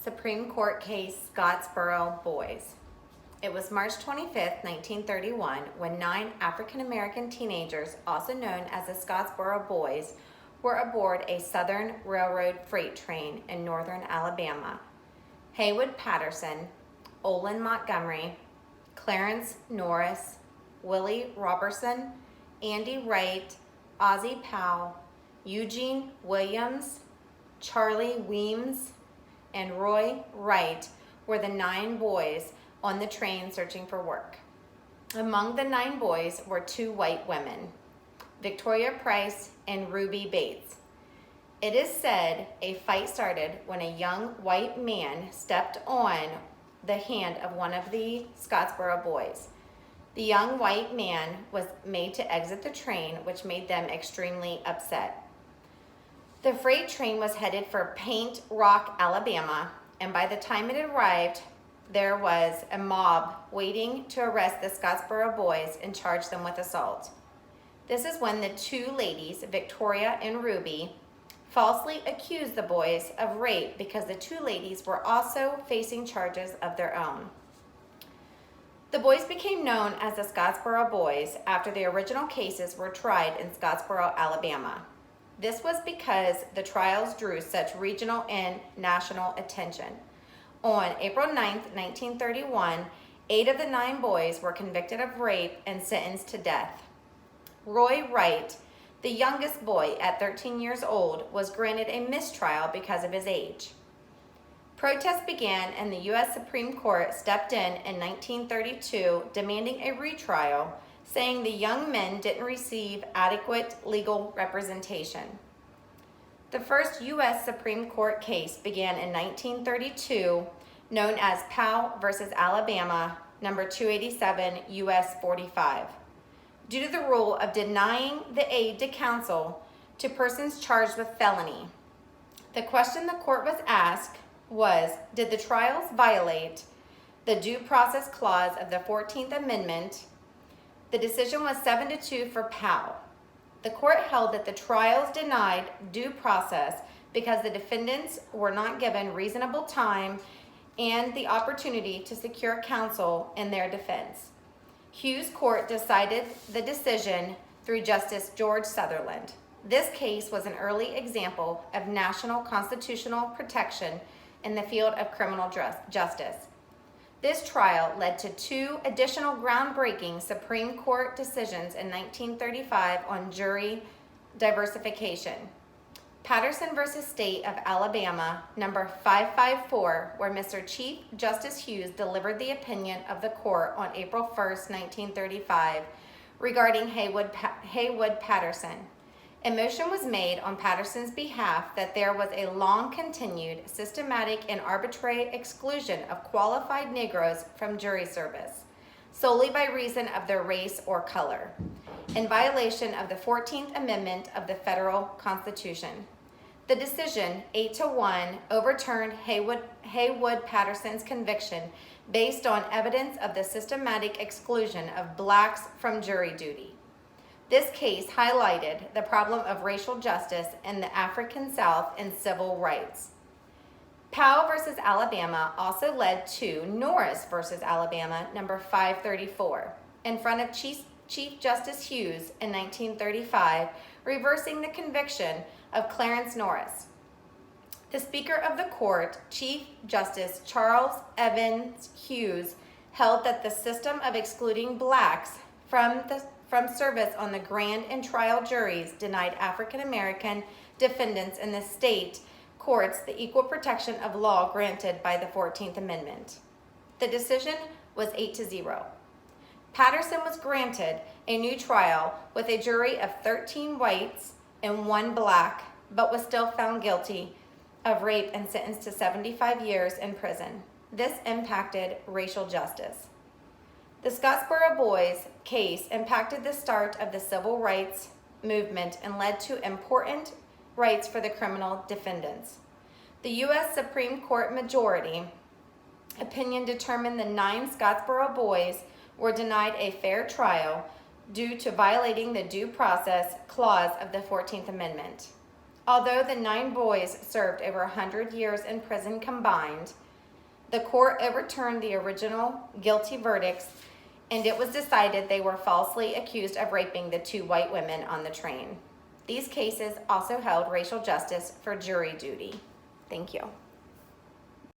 Supreme Court case Scottsboro Boys. It was March 25, 1931, when 9 African-American teenagers, also known as the Scottsboro Boys, were aboard a Southern Railroad freight train in northern Alabama. Haywood Patterson, Olin Montgomery, Clarence Norris, Willie Robertson, Andy Wright, Ozzie Powell, Eugene Williams, Charlie Weems, and Roy Wright were the 9 boys on the train searching for work. Among the 9 boys were 2 white women, Victoria Price and Ruby Bates. It is said a fight started when a young white man stepped on the hand of one of the Scottsboro boys. The young white man was made to exit the train, which made them extremely upset. The freight train was headed for Paint Rock, Alabama, and by the time it arrived, there was a mob waiting to arrest the Scottsboro boys and charge them with assault. This is when the 2 ladies, Victoria and Ruby, falsely accused the boys of rape because the 2 ladies were also facing charges of their own. The boys became known as the Scottsboro Boys after the original cases were tried in Scottsboro, Alabama. This was because the trials drew such regional and national attention. On April 9, 1931, 8 of the 9 boys were convicted of rape and sentenced to death. Roy Wright, the youngest boy at 13 years old, was granted a mistrial because of his age. Protests began and the U.S. Supreme Court stepped in 1932 demanding a retrial, saying the young men didn't receive adequate legal representation. The first U.S. Supreme Court case began in 1932, known as Powell v. Alabama, number 287 U.S. 45. Due to the rule of denying the aid to counsel to persons charged with felony, the question the court was asked was, did the trials violate the Due Process Clause of the 14th Amendment? The decision was 7-2 for Powell. The court held that the trials denied due process because the defendants were not given reasonable time and the opportunity to secure counsel in their defense. Hughes Court decided the decision through Justice George Sutherland. This case was an early example of national constitutional protection in the field of criminal justice. This trial led to 2 additional groundbreaking Supreme Court decisions in 1935 on jury diversification. Patterson v. State of Alabama, number 554, where Mr. Chief Justice Hughes delivered the opinion of the court on April 1, 1935, regarding Haywood Patterson. A motion was made on Patterson's behalf that there was a long-continued, systematic, and arbitrary exclusion of qualified Negroes from jury service, solely by reason of their race or color, in violation of the 14th Amendment of the Federal Constitution. The decision, 8-1, overturned Haywood Patterson's conviction based on evidence of the systematic exclusion of blacks from jury duty. This case highlighted the problem of racial justice in the African South and civil rights. Powell v. Alabama also led to Norris v. Alabama, number 534, in front of Chief Justice Hughes in 1935, reversing the conviction of Clarence Norris. The Speaker of the Court, Chief Justice Charles Evans Hughes, held that the system of excluding blacks from service on the grand and trial juries denied African American defendants in the state courts the equal protection of law granted by the 14th Amendment. The decision was 8-0. Patterson was granted a new trial with a jury of 13 whites and 1 black, but was still found guilty of rape and sentenced to 75 years in prison. This impacted racial justice. The Scottsboro Boys case impacted the start of the civil rights movement and led to important rights for the criminal defendants. The U.S. Supreme Court majority opinion determined the 9 Scottsboro boys were denied a fair trial due to violating the Due Process Clause of the 14th Amendment. Although the 9 boys served over 100 years in prison combined, the court overturned the original guilty verdicts, and it was decided they were falsely accused of raping the 2 white women on the train. These cases also held racial justice for jury duty. Thank you.